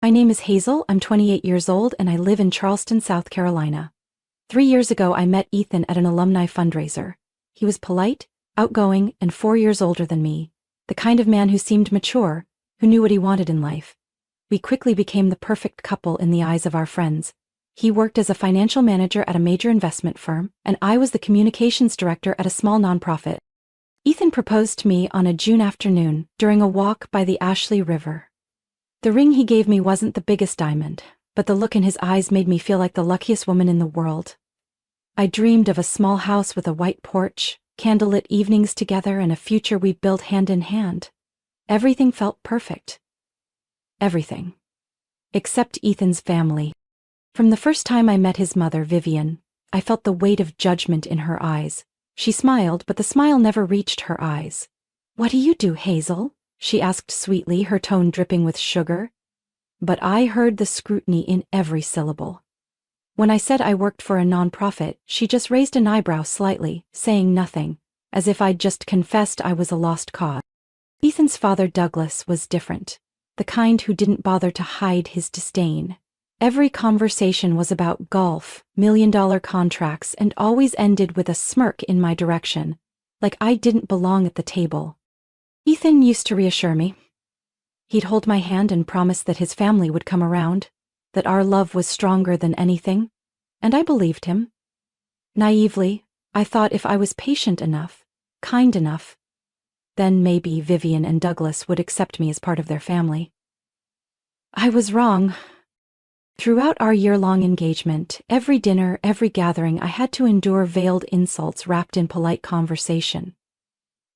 My name is Hazel, I'm 28 years old, and I live in Charleston, South Carolina. 3 years ago, I met Ethan at an alumni fundraiser. He was polite, outgoing, and 4 years older than me, the kind of man who seemed mature, who knew what he wanted in life. We quickly became the perfect couple in the eyes of our friends. He worked as a financial manager at a major investment firm, and I was the communications director at a small nonprofit. Ethan proposed to me on a June afternoon during a walk by the Ashley River. The ring he gave me wasn't the biggest diamond, but the look in his eyes made me feel like the luckiest woman in the world. I dreamed of a small house with a white porch, candlelit evenings together, and a future we'd build hand in hand. Everything felt perfect. Everything. Except Ethan's family. From the first time I met his mother, Vivian, I felt the weight of judgment in her eyes. She smiled, but the smile never reached her eyes. "What do you do, Hazel?" she asked sweetly, her tone dripping with sugar. But I heard the scrutiny in every syllable. When I said I worked for a nonprofit, she just raised an eyebrow slightly, saying nothing, as if I'd just confessed I was a lost cause. Ethan's father, Douglas, was different, the kind who didn't bother to hide his disdain. Every conversation was about golf, million-dollar contracts, and always ended with a smirk in my direction, like I didn't belong at the table. Ethan used to reassure me. He'd hold my hand and promise that his family would come around, that our love was stronger than anything, and I believed him. Naively, I thought if I was patient enough, kind enough, then maybe Vivian and Douglas would accept me as part of their family. I was wrong. Throughout our year-long engagement, every dinner, every gathering, I had to endure veiled insults wrapped in polite conversation.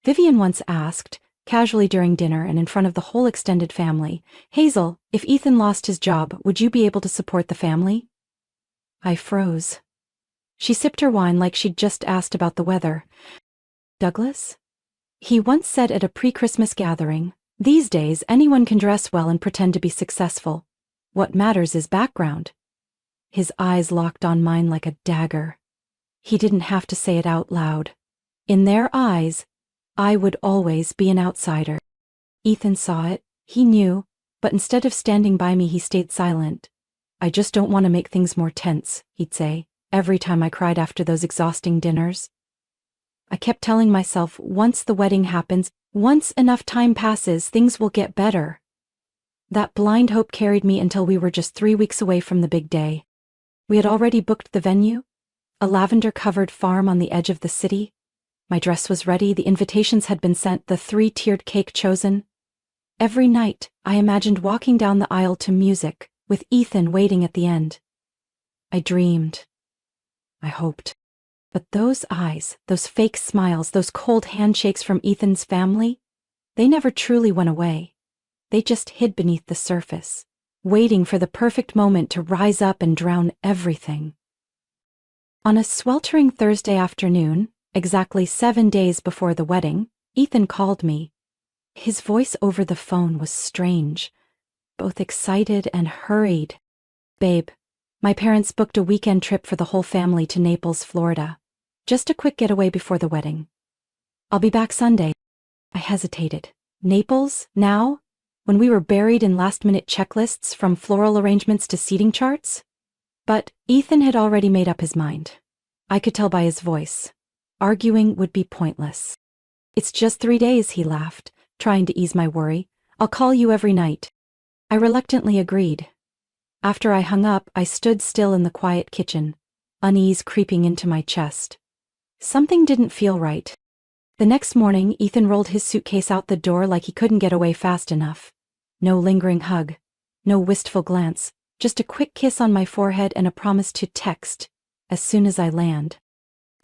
Vivian once asked, casually during dinner and in front of the whole extended family, "Hazel, if Ethan lost his job, would you be able to support the family?" I froze. She sipped her wine like she'd just asked about the weather. "Douglas?" He once said at a pre-Christmas gathering, "These days, anyone can dress well and pretend to be successful. What matters is background." His eyes locked on mine like a dagger. He didn't have to say it out loud. In their eyes, I would always be an outsider. Ethan saw it, he knew, but instead of standing by me, he stayed silent. "I just don't want to make things more tense," he'd say, every time I cried after those exhausting dinners. I kept telling myself, once the wedding happens, once enough time passes, things will get better. That blind hope carried me until we were just 3 weeks away from the big day. We had already booked the venue, a lavender-covered farm on the edge of the city. My dress was ready, the invitations had been sent, the 3-tiered cake chosen. Every night, I imagined walking down the aisle to music, with Ethan waiting at the end. I dreamed. I hoped. But those eyes, those fake smiles, those cold handshakes from Ethan's family, they never truly went away. They just hid beneath the surface, waiting for the perfect moment to rise up and drown everything. On a sweltering Thursday afternoon, exactly 7 days before the wedding, Ethan called me. His voice over the phone was strange, both excited and hurried. "Babe, my parents booked a weekend trip for the whole family to Naples, Florida. Just a quick getaway before the wedding. I'll be back Sunday." I hesitated. Naples? Now? When we were buried in last-minute checklists from floral arrangements to seating charts? But Ethan had already made up his mind. I could tell by his voice. Arguing would be pointless. "It's just 3 days," he laughed, trying to ease my worry. "I'll call you every night." I reluctantly agreed. After I hung up, I stood still in the quiet kitchen, unease creeping into my chest. Something didn't feel right. The next morning, Ethan rolled his suitcase out the door like he couldn't get away fast enough. No lingering hug, no wistful glance, just a quick kiss on my forehead and a promise to text as soon as I land.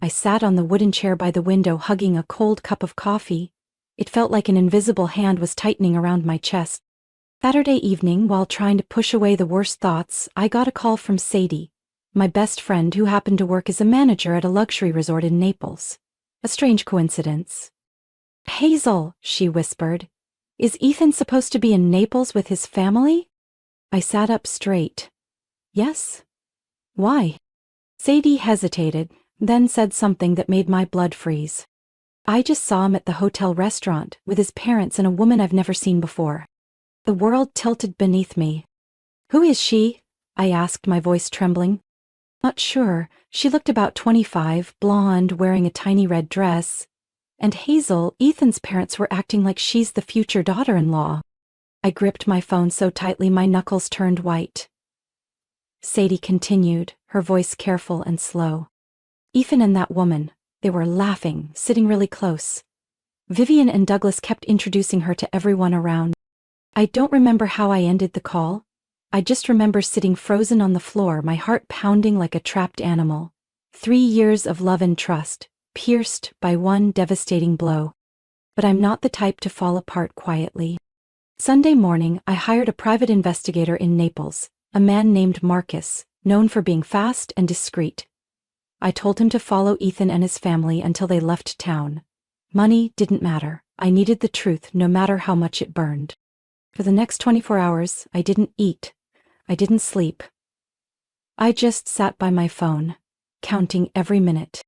I sat on the wooden chair by the window, hugging a cold cup of coffee. It felt like an invisible hand was tightening around my chest. Saturday evening, while trying to push away the worst thoughts, I got a call from Sadie, my best friend who happened to work as a manager at a luxury resort in Naples. A strange coincidence. "Hazel," she whispered, "is Ethan supposed to be in Naples with his family?" I sat up straight. "Yes." "Why?" Sadie hesitated, then said something that made my blood freeze. "I just saw him at the hotel restaurant with his parents and a woman I've never seen before." The world tilted beneath me. Who is she? I asked, my voice trembling. Not sure. She looked about 25, blonde, wearing a tiny red dress. And Hazel, Ethan's parents, were acting like she's the future daughter-in-law. I gripped my phone so tightly my knuckles turned white. Sadie continued, her voice careful and slow. Ethan and that woman, they were laughing, sitting really close. Vivian and Douglas kept introducing her to everyone around. I don't remember how I ended the call. I just remember sitting frozen on the floor, my heart pounding like a trapped animal. 3 years of love and trust, pierced by one devastating blow. But I'm not the type to fall apart quietly. Sunday morning, I hired a private investigator in Naples, a man named Marcus, known for being fast and discreet. I told him to follow Ethan and his family until they left town. Money didn't matter. I needed the truth no matter how much it burned. For the next 24 hours, I didn't eat. I didn't sleep. I just sat by my phone, counting every minute.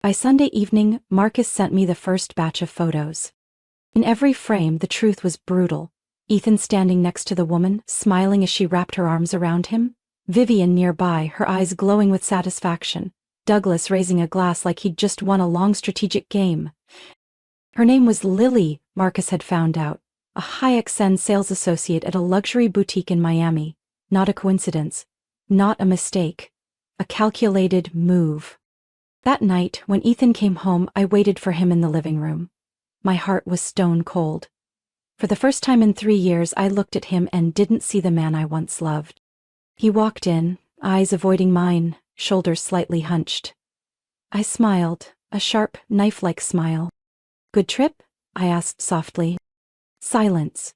By Sunday evening, Marcus sent me the first batch of photos. In every frame, the truth was brutal. Ethan standing next to the woman, smiling as she wrapped her arms around him. Vivian nearby, her eyes glowing with satisfaction. Douglas raising a glass like he'd just won a long strategic game. Her name was Lily, Marcus had found out, a high-end sales associate at a luxury boutique in Miami. Not a coincidence. Not a mistake. A calculated move. That night, when Ethan came home, I waited for him in the living room. My heart was stone cold. For the first time in 3 years, I looked at him and didn't see the man I once loved. He walked in, eyes avoiding mine, shoulders slightly hunched. I smiled, a sharp, knife-like smile. Good trip? I asked softly. Silence.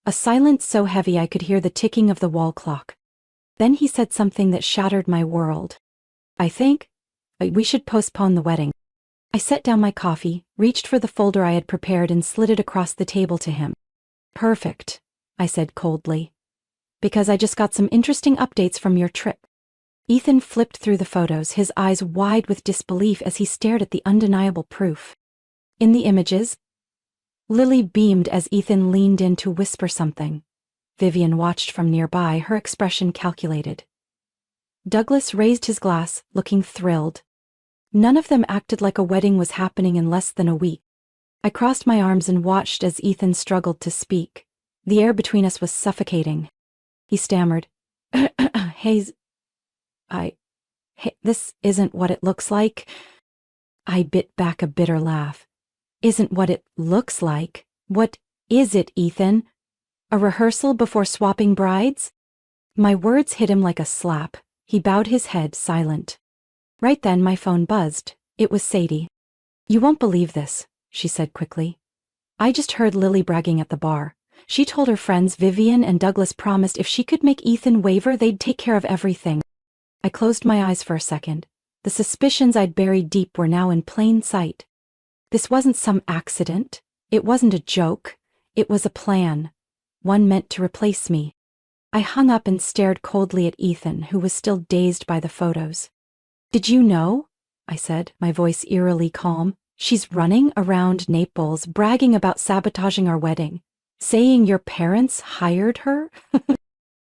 A silence so heavy I could hear the ticking of the wall clock. Then he said something that shattered my world. I think we should postpone the wedding. I set down my coffee, reached for the folder I had prepared and slid it across the table to him. Perfect, I said coldly. Because I just got some interesting updates from your trip. Ethan flipped through the photos, his eyes wide with disbelief as he stared at the undeniable proof. In the images, Lily beamed as Ethan leaned in to whisper something. Vivian watched from nearby, her expression calculated. Douglas raised his glass, looking thrilled. None of them acted like a wedding was happening in less than a week. I crossed my arms and watched as Ethan struggled to speak. The air between us was suffocating. He stammered, this isn't what it looks like. I bit back a bitter laugh. Isn't what it looks like. What is it, Ethan? A rehearsal before swapping brides? My words hit him like a slap. He bowed his head, silent. Right then my phone buzzed. It was Sadie. You won't believe this, she said quickly. I just heard Lily bragging at the bar. She told her friends Vivian and Douglas promised if she could make Ethan waver, they'd take care of everything. I closed my eyes for a second. The suspicions I'd buried deep were now in plain sight. This wasn't some accident. It wasn't a joke. It was a plan. One meant to replace me. I hung up and stared coldly at Ethan, who was still dazed by the photos. Did you know? I said, my voice eerily calm. She's running around Naples, bragging about sabotaging our wedding. Saying your parents hired her?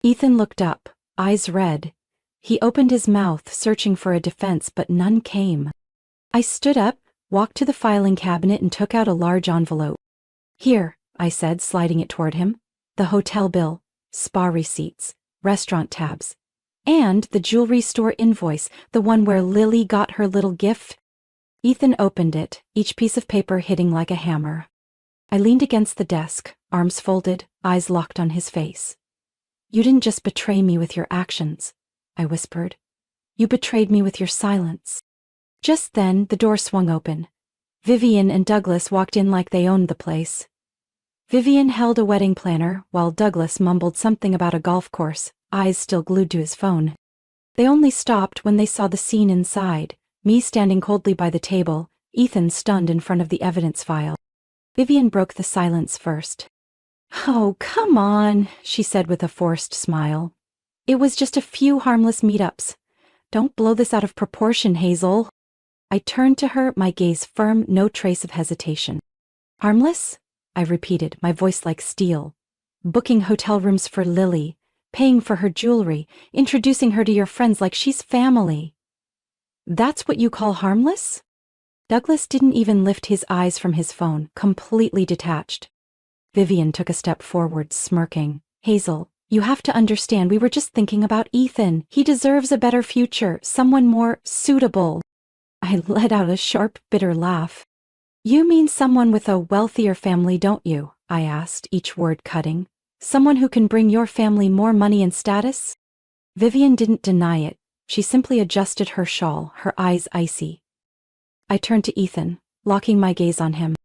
Ethan looked up, eyes red. He opened his mouth, searching for a defense, but none came. I stood up, walked to the filing cabinet and took out a large envelope. Here, I said, sliding it toward him. The hotel bill, spa receipts, restaurant tabs, and the jewelry store invoice, the one where Lily got her little gift. Ethan opened it, each piece of paper hitting like a hammer. I leaned against the desk, arms folded, eyes locked on his face. You didn't just betray me with your actions, I whispered. You betrayed me with your silence. Just then, the door swung open. Vivian and Douglas walked in like they owned the place. Vivian held a wedding planner, while Douglas mumbled something about a golf course, eyes still glued to his phone. They only stopped when they saw the scene inside, me standing coldly by the table, Ethan stunned in front of the evidence file. Vivian broke the silence first. Oh, come on, she said with a forced smile. It was just a few harmless meetups. Don't blow this out of proportion, Hazel. I turned to her, my gaze firm, no trace of hesitation. Harmless? I repeated, my voice like steel. Booking hotel rooms for Lily, paying for her jewelry, introducing her to your friends like she's family. That's what you call harmless? Douglas didn't even lift his eyes from his phone, completely detached. Vivian took a step forward, smirking. Hazel, you have to understand, we were just thinking about Ethan. He deserves a better future, someone more suitable. I let out a sharp, bitter laugh. You mean someone with a wealthier family, don't you? I asked, each word cutting. Someone who can bring your family more money and status? Vivian didn't deny it. She simply adjusted her shawl, her eyes icy. I turned to Ethan, locking my gaze on him.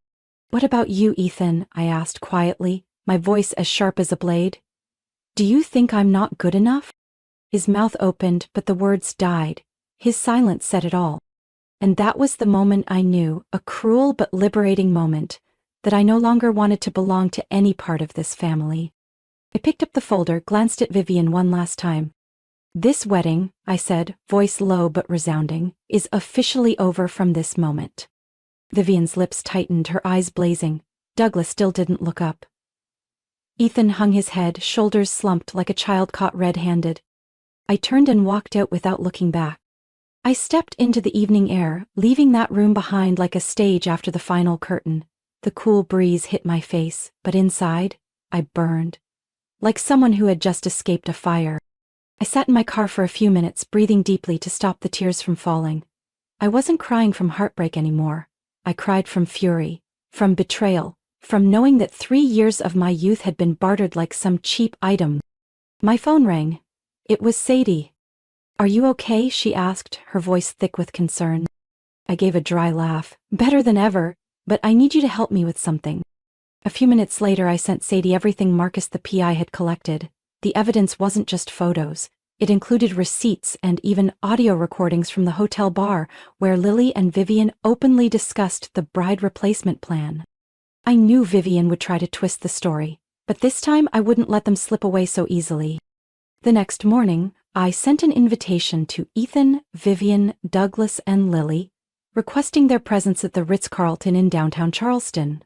What about you, Ethan? I asked quietly, my voice as sharp as a blade. Do you think I'm not good enough? His mouth opened, but the words died. His silence said it all. And that was the moment I knew, a cruel but liberating moment, that I no longer wanted to belong to any part of this family. I picked up the folder, glanced at Vivian one last time. This wedding, I said, voice low but resounding, is officially over from this moment. Vivian's lips tightened, her eyes blazing. Douglas still didn't look up. Ethan hung his head, shoulders slumped like a child caught red-handed. I turned and walked out without looking back. I stepped into the evening air, leaving that room behind like a stage after the final curtain. The cool breeze hit my face, but inside, I burned. Like someone who had just escaped a fire. I sat in my car for a few minutes, breathing deeply to stop the tears from falling. I wasn't crying from heartbreak anymore. I cried from fury, from betrayal, from knowing that 3 years of my youth had been bartered like some cheap item. My phone rang. It was Sadie. Are you okay? She asked, her voice thick with concern. I gave a dry laugh. Better than ever, but I need you to help me with something. A few minutes later I sent Sadie everything Marcus the PI had collected. The evidence wasn't just photos. It included receipts and even audio recordings from the hotel bar where Lily and Vivian openly discussed the bride replacement plan. I knew Vivian would try to twist the story, but this time I wouldn't let them slip away so easily. The next morning, I sent an invitation to Ethan, Vivian, Douglas, and Lily, requesting their presence at the Ritz-Carlton in downtown Charleston.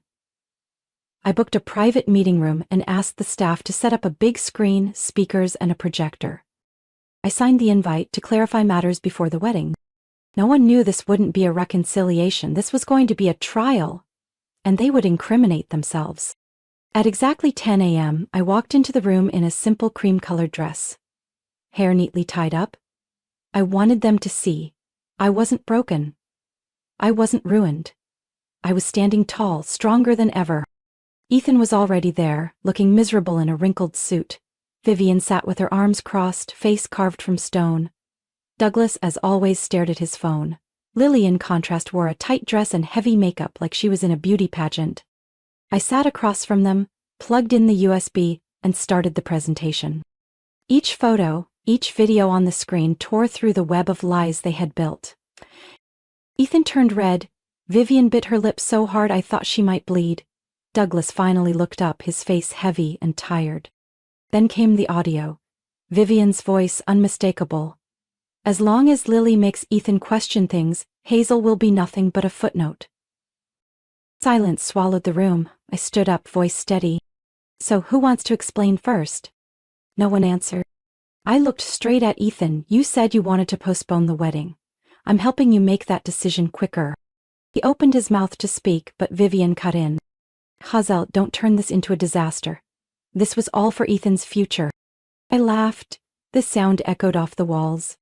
I booked a private meeting room and asked the staff to set up a big screen, speakers, and a projector. I signed the invite to clarify matters before the wedding. No one knew this wouldn't be a reconciliation. This was going to be a trial, and they would incriminate themselves. At exactly 10 a.m., I walked into the room in a simple cream-colored dress. Hair neatly tied up. I wanted them to see. I wasn't broken. I wasn't ruined. I was standing tall, stronger than ever. Ethan was already there, looking miserable in a wrinkled suit. Vivian sat with her arms crossed, face carved from stone. Douglas, as always, stared at his phone. Lily, in contrast, wore a tight dress and heavy makeup like she was in a beauty pageant. I sat across from them, plugged in the USB, and started the presentation. Each photo, each video on the screen tore through the web of lies they had built. Ethan turned red. Vivian bit her lip so hard I thought she might bleed. Douglas finally looked up, his face heavy and tired. Then came the audio. Vivian's voice unmistakable. As long as Lily makes Ethan question things, Hazel will be nothing but a footnote. Silence swallowed the room. I stood up, voice steady. So who wants to explain first? No one answered. I looked straight at Ethan. You said you wanted to postpone the wedding. I'm helping you make that decision quicker. He opened his mouth to speak, but Vivian cut in. Hazel, don't turn this into a disaster. This was all for Ethan's future. I laughed. The sound echoed off the walls.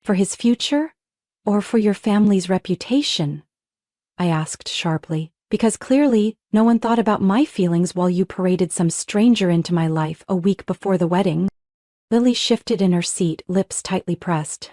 For his future? Or for your family's reputation? I asked sharply, because clearly no one thought about my feelings while you paraded some stranger into my life a week before the wedding. Lily shifted in her seat, lips tightly pressed.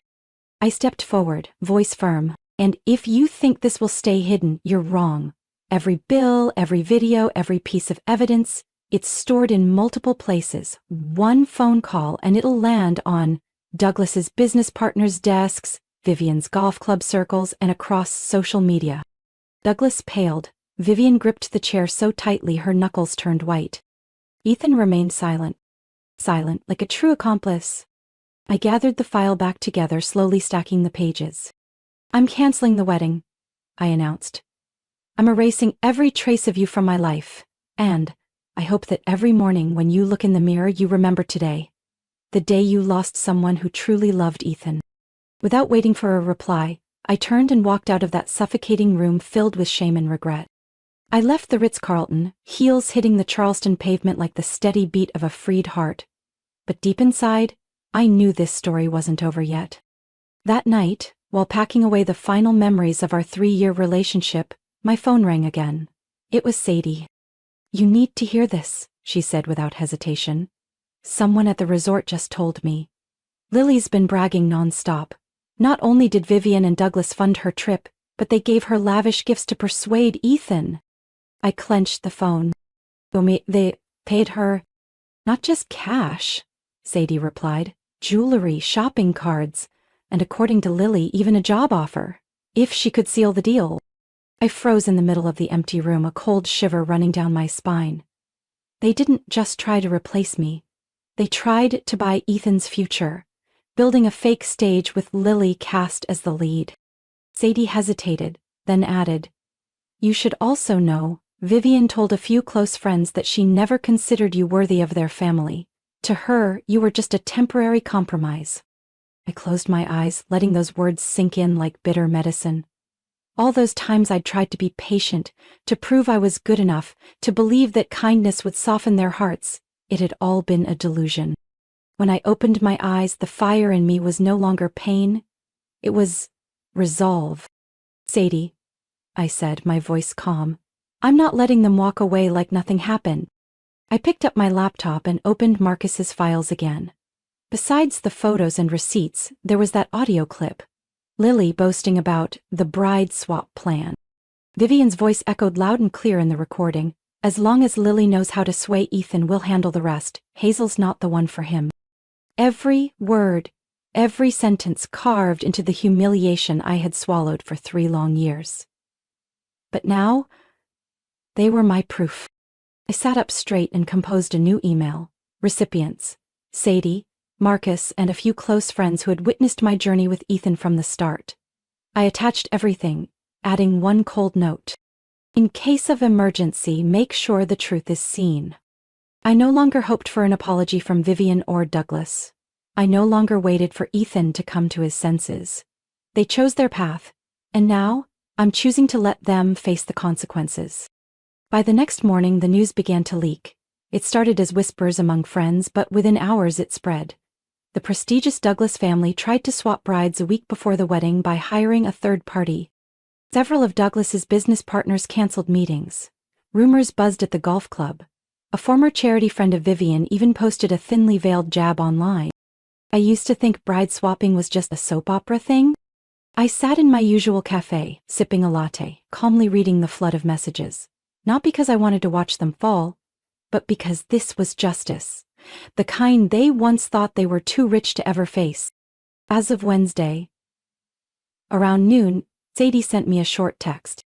I stepped forward, voice firm. And if you think this will stay hidden, you're wrong. Every bill, every video, every piece of evidence, it's stored in multiple places. One phone call and it'll land on Douglas's business partners' desks, Vivian's golf club circles, and across social media. Douglas paled. Vivian gripped the chair so tightly her knuckles turned white. Ethan remained silent. Silent, like a true accomplice. I gathered the file back together, slowly stacking the pages. I'm canceling the wedding, I announced. I'm erasing every trace of you from my life, and I hope that every morning when you look in the mirror you remember today. the day you lost someone who truly loved Ethan." Without waiting for a reply, I turned and walked out of that suffocating room filled with shame and regret. I left the Ritz-Carlton, heels hitting the Charleston pavement like the steady beat of a freed heart. But deep inside, I knew this story wasn't over yet. That night, while packing away the final memories of our 3-year relationship, my phone rang again. It was Sadie. "You need to hear this," she said without hesitation. "Someone at the resort just told me. Lily's been bragging nonstop. Not only did Vivian and Douglas fund her trip, but they gave her lavish gifts to persuade Ethan." I clenched the phone. "They paid her?" "Not just cash," Sadie replied. "Jewelry, shopping cards, and according to Lily, even a job offer, if she could seal the deal." I froze in the middle of the empty room, a cold shiver running down my spine. They didn't just try to replace me. They tried to buy Ethan's future, building a fake stage with Lily cast as the lead. Sadie hesitated, then added, "You should also know, Vivian told a few close friends that she never considered you worthy of their family. To her, you were just a temporary compromise." I closed my eyes, letting those words sink in like bitter medicine. All those times I'd tried to be patient, to prove I was good enough, to believe that kindness would soften their hearts, it had all been a delusion. When I opened my eyes, the fire in me was no longer pain. It was resolve. "Sadie," I said, my voice calm, "I'm not letting them walk away like nothing happened." I picked up my laptop and opened Marcus's files again. Besides the photos and receipts, there was that audio clip. Lily boasting about the bride swap plan. Vivian's voice echoed loud and clear in the recording. "As long as Lily knows how to sway Ethan, we'll handle the rest. Hazel's not the one for him." Every word, every sentence carved into the humiliation I had swallowed for 3 long years. But now, they were my proof. I sat up straight and composed a new email. Recipients: Sadie, Marcus, and a few close friends who had witnessed my journey with Ethan from the start. I attached everything, adding one cold note. "In case of emergency, make sure the truth is seen." I no longer hoped for an apology from Vivian or Douglas. I no longer waited for Ethan to come to his senses. They chose their path, and now I'm choosing to let them face the consequences. By the next morning, the news began to leak. It started as whispers among friends, but within hours it spread. The prestigious Douglas family tried to swap brides a week before the wedding by hiring a third party. Several of Douglas's business partners canceled meetings. Rumors buzzed at the golf club. A former charity friend of Vivian even posted a thinly veiled jab online. I used to think bride swapping was just a soap opera thing. I sat in my usual cafe, sipping a latte, calmly reading the flood of messages. Not because I wanted to watch them fall, but because this was justice. The kind they once thought they were too rich to ever face. As of Wednesday, around noon, Sadie sent me a short text.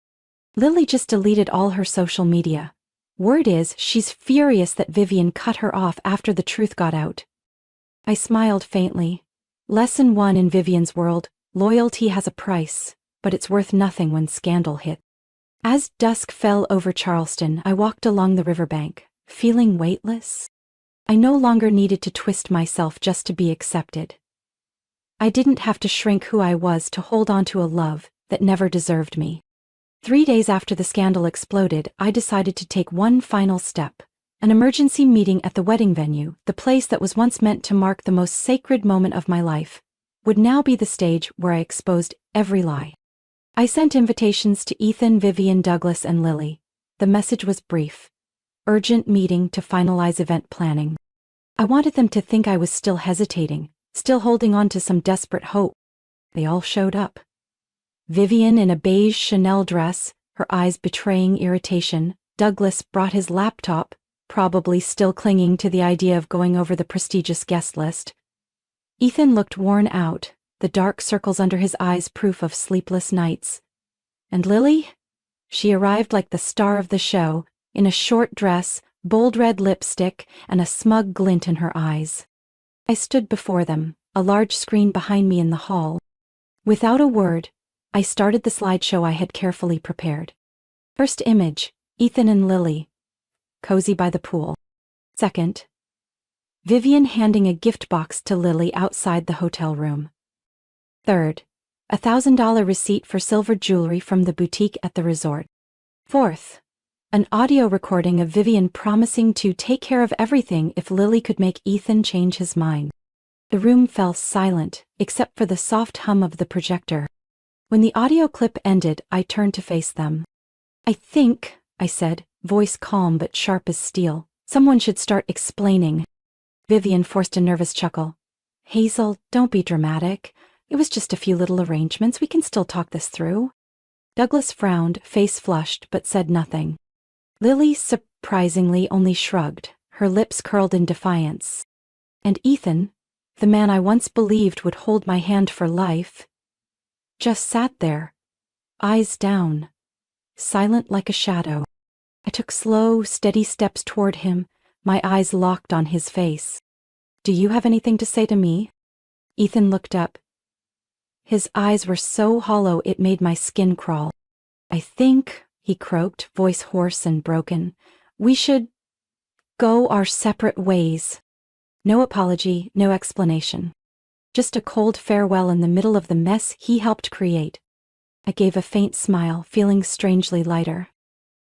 "Lily just deleted all her social media. Word is she's furious that Vivian cut her off after the truth got out." I smiled faintly. Lesson 1 in Vivian's world: loyalty has a price, but it's worth nothing when scandal hit. As dusk fell over Charleston, I walked along the riverbank, feeling weightless. I no longer needed to twist myself just to be accepted. I didn't have to shrink who I was to hold on to a love that never deserved me. 3 days after the scandal exploded, I decided to take one final step. An emergency meeting at the wedding venue, the place that was once meant to mark the most sacred moment of my life, would now be the stage where I exposed every lie. I sent invitations to Ethan, Vivian, Douglas, and Lily. The message was brief. Urgent meeting to finalize event planning. I wanted them to think I was still hesitating, still holding on to some desperate hope. They all showed up. Vivian in a beige Chanel dress, her eyes betraying irritation. Douglas brought his laptop, probably still clinging to the idea of going over the prestigious guest list. Ethan looked worn out, the dark circles under his eyes proof of sleepless nights. And Lily? She arrived like the star of the show, in a short dress, bold red lipstick, and a smug glint in her eyes. I stood before them, a large screen behind me in the hall. Without a word, I started the slideshow I had carefully prepared. First image, Ethan and Lily, cozy by the pool. Second, Vivian handing a gift box to Lily outside the hotel room. Third, a $1,000 receipt for silver jewelry from the boutique at the resort. Fourth, an audio recording of Vivian promising to take care of everything if Lily could make Ethan change his mind. The room fell silent, except for the soft hum of the projector. When the audio clip ended, I turned to face them. I think, I said, voice calm but sharp as steel, someone should start explaining. Vivian forced a nervous chuckle. Hazel, don't be dramatic. It was just a few little arrangements. We can still talk this through. Douglas frowned, face flushed, but said nothing. Lily surprisingly only shrugged, her lips curled in defiance. And Ethan, the man I once believed would hold my hand for life, just sat there, eyes down, silent like a shadow. I took slow, steady steps toward him, my eyes locked on his face. Do you have anything to say to me? Ethan looked up. His eyes were so hollow it made my skin crawl. I think, he croaked, voice hoarse and broken, we should go our separate ways. No apology, no explanation. Just a cold farewell in the middle of the mess he helped create. I gave a faint smile, feeling strangely lighter.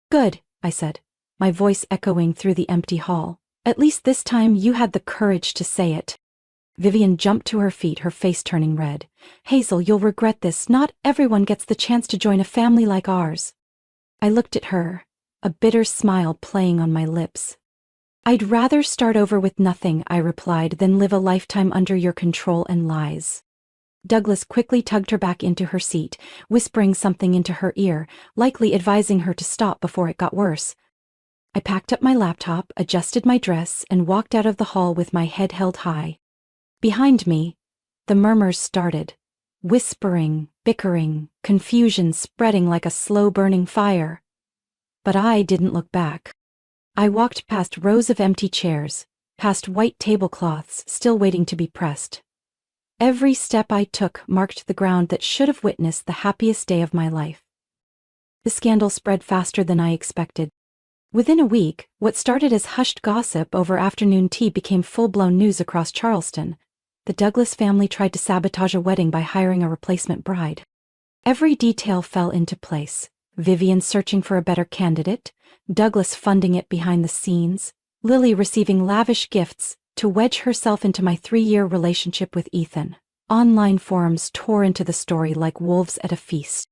Good, I said, my voice echoing through the empty hall. At least this time you had the courage to say it. Vivian jumped to her feet, her face turning red. Hazel, you'll regret this. Not everyone gets the chance to join a family like ours. I looked at her, a bitter smile playing on my lips. I'd rather start over with nothing, I replied, than live a lifetime under your control and lies. Douglas quickly tugged her back into her seat, whispering something into her ear, likely advising her to stop before it got worse. I packed up my laptop, adjusted my dress, and walked out of the hall with my head held high. Behind me, the murmurs started. Whispering, bickering, confusion spreading like a slow-burning fire. But I didn't look back. I walked past rows of empty chairs, past white tablecloths still waiting to be pressed. Every step I took marked the ground that should have witnessed the happiest day of my life. The scandal spread faster than I expected. Within a week, what started as hushed gossip over afternoon tea became full-blown news across Charleston. The Douglas family tried to sabotage a wedding by hiring a replacement bride. Every detail fell into place. Vivian searching for a better candidate, Douglas funding it behind the scenes, Lily receiving lavish gifts to wedge herself into my 3-year relationship with Ethan. Online forums tore into the story like wolves at a feast.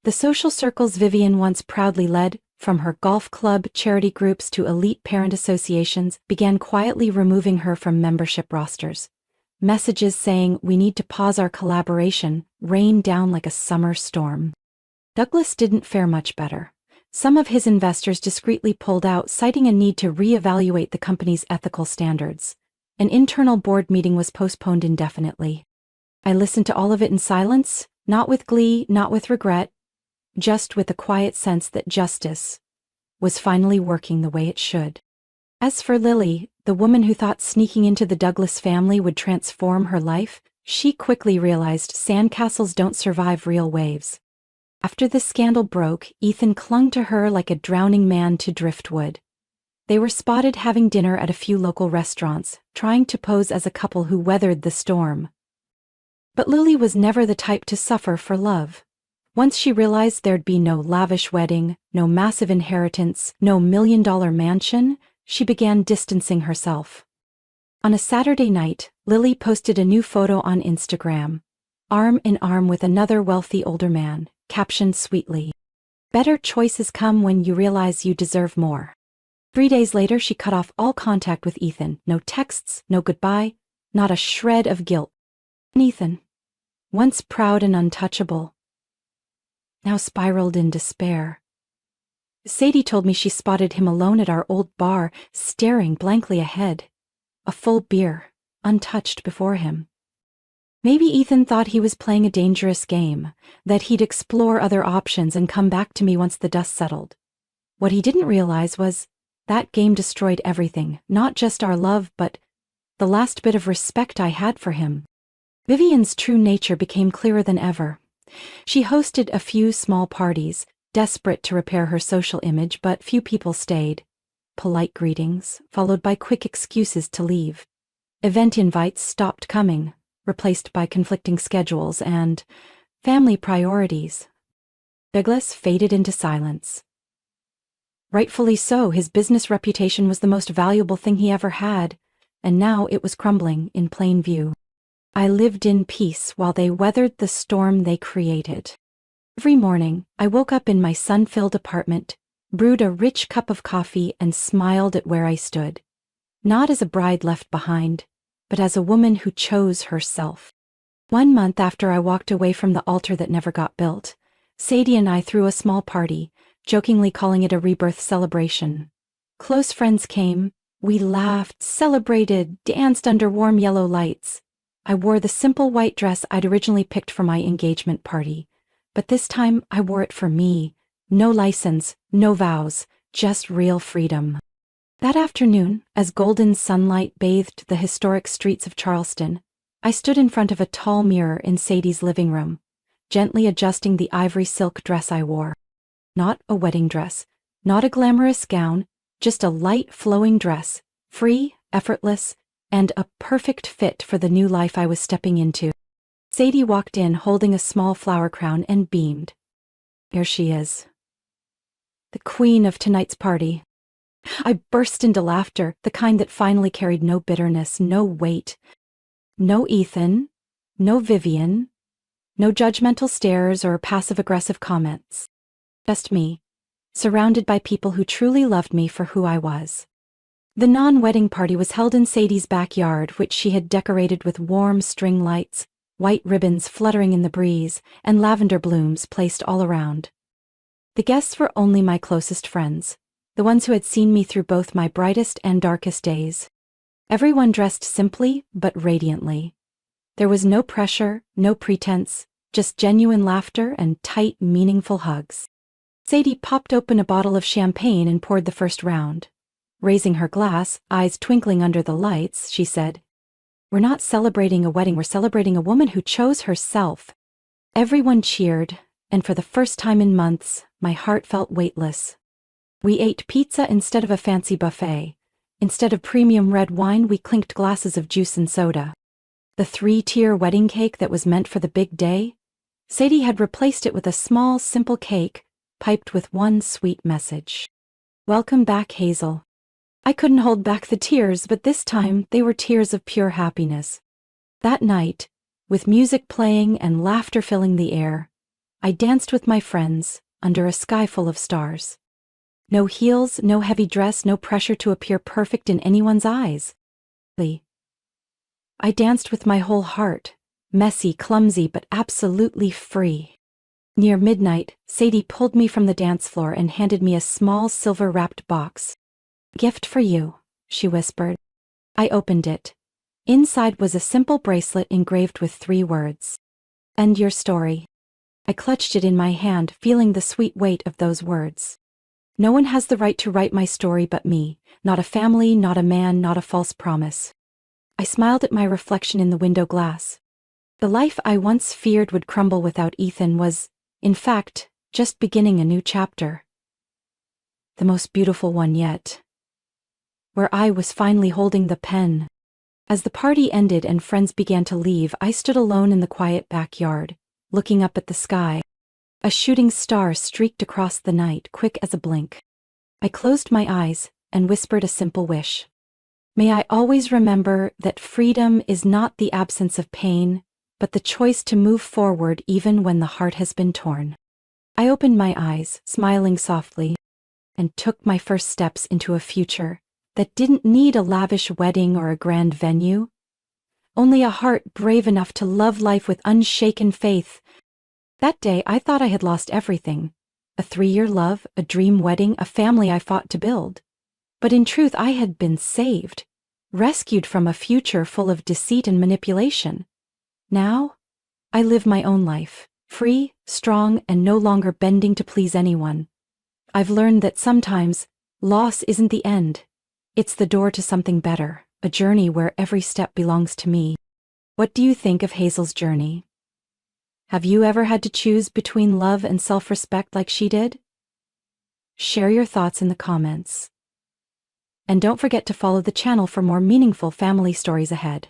The social circles Vivian once proudly led, from her golf club, charity groups to elite parent associations, began quietly removing her from membership rosters. Messages saying we need to pause our collaboration rained down like a summer storm. Douglas didn't fare much better. Some of his investors discreetly pulled out, citing a need to reevaluate the company's ethical standards. An internal board meeting was postponed indefinitely. I listened to all of it in silence, not with glee, not with regret, just with a quiet sense that justice was finally working the way it should. As for Lily, the woman who thought sneaking into the Douglas family would transform her life, she quickly realized sandcastles don't survive real waves. After the scandal broke, Ethan clung to her like a drowning man to driftwood. They were spotted having dinner at a few local restaurants, trying to pose as a couple who weathered the storm. But Lily was never the type to suffer for love. Once she realized there'd be no lavish wedding, no massive inheritance, no $1 million mansion, she began distancing herself. On a Saturday night, Lily posted a new photo on Instagram, arm in arm with another wealthy older man, captioned sweetly, "Better choices come when you realize you deserve more." 3 days later, she cut off all contact with Ethan. No texts, no goodbye, not a shred of guilt. And Ethan, once proud and untouchable, now spiraled in despair. Sadie told me she spotted him alone at our old bar, staring blankly ahead. A full beer, untouched before him. Maybe Ethan thought he was playing a dangerous game, that he'd explore other options and come back to me once the dust settled. What he didn't realize was that game destroyed everything, not just our love, but the last bit of respect I had for him. Vivian's true nature became clearer than ever. She hosted a few small parties, desperate to repair her social image, but few people stayed. Polite greetings, followed by quick excuses to leave. Event invites stopped coming, replaced by conflicting schedules and family priorities. Douglas faded into silence. Rightfully so, his business reputation was the most valuable thing he ever had, and now it was crumbling in plain view. I lived in peace while they weathered the storm they created. Every morning, I woke up in my sun-filled apartment, brewed a rich cup of coffee, and smiled at where I stood. Not as a bride left behind, but as a woman who chose herself. 1 month after I walked away from the altar that never got built, Sadie and I threw a small party, jokingly calling it a rebirth celebration. Close friends came, we laughed, celebrated, danced under warm yellow lights. I wore the simple white dress I'd originally picked for my engagement party, but this time I wore it for me. No license, no vows, just real freedom. That afternoon, as golden sunlight bathed the historic streets of Charleston, I stood in front of a tall mirror in Sadie's living room, gently adjusting the ivory silk dress I wore. Not a wedding dress, not a glamorous gown, just a light flowing dress, free, effortless, and a perfect fit for the new life I was stepping into. Sadie walked in holding a small flower crown and beamed. Here she is, the queen of tonight's party. I burst into laughter, the kind that finally carried no bitterness, no weight. No Ethan, no Vivian, no judgmental stares or passive-aggressive comments. Just me, surrounded by people who truly loved me for who I was. The non-wedding party was held in Sadie's backyard, which she had decorated with warm string lights, white ribbons fluttering in the breeze, and lavender blooms placed all around. The guests were only my closest friends, the ones who had seen me through both my brightest and darkest days. Everyone dressed simply but radiantly. There was no pressure, no pretense, just genuine laughter and tight, meaningful hugs. Sadie popped open a bottle of champagne and poured the first round. Raising her glass, eyes twinkling under the lights, she said, "We're not celebrating a wedding, we're celebrating a woman who chose herself." Everyone cheered, and for the first time in months, my heart felt weightless. We ate pizza instead of a fancy buffet. Instead of premium red wine, we clinked glasses of juice and soda. The 3-tier wedding cake that was meant for the big day, Sadie had replaced it with a small, simple cake, piped with one sweet message. "Welcome back, Hazel." I couldn't hold back the tears, but this time they were tears of pure happiness. That night, with music playing and laughter filling the air, I danced with my friends under a sky full of stars. No heels, no heavy dress, no pressure to appear perfect in anyone's eyes. I danced with my whole heart, messy, clumsy, but absolutely free. Near midnight, Sadie pulled me from the dance floor and handed me a small silver-wrapped box. "Gift for you," she whispered. I opened it. Inside was a simple bracelet engraved with 3 words. "End your story." I clutched it in my hand, feeling the sweet weight of those words. No one has the right to write my story but me, not a family, not a man, not a false promise. I smiled at my reflection in the window glass. The life I once feared would crumble without Ethan was, in fact, just beginning a new chapter. The most beautiful one yet. Where I was finally holding the pen. As the party ended and friends began to leave, I stood alone in the quiet backyard, looking up at the sky. A shooting star streaked across the night, quick as a blink. I closed my eyes and whispered a simple wish. May I always remember that freedom is not the absence of pain, but the choice to move forward even when the heart has been torn. I opened my eyes, smiling softly, and took my first steps into a future that didn't need a lavish wedding or a grand venue. Only a heart brave enough to love life with unshaken faith. That day, I thought I had lost everything. A 3-year love, a dream wedding, a family I fought to build. But in truth, I had been saved, rescued from a future full of deceit and manipulation. Now, I live my own life, free, strong, and no longer bending to please anyone. I've learned that sometimes, loss isn't the end. It's the door to something better, a journey where every step belongs to me. What do you think of Hazel's journey? Have you ever had to choose between love and self-respect like she did? Share your thoughts in the comments. and don't forget to follow the channel for more meaningful family stories ahead.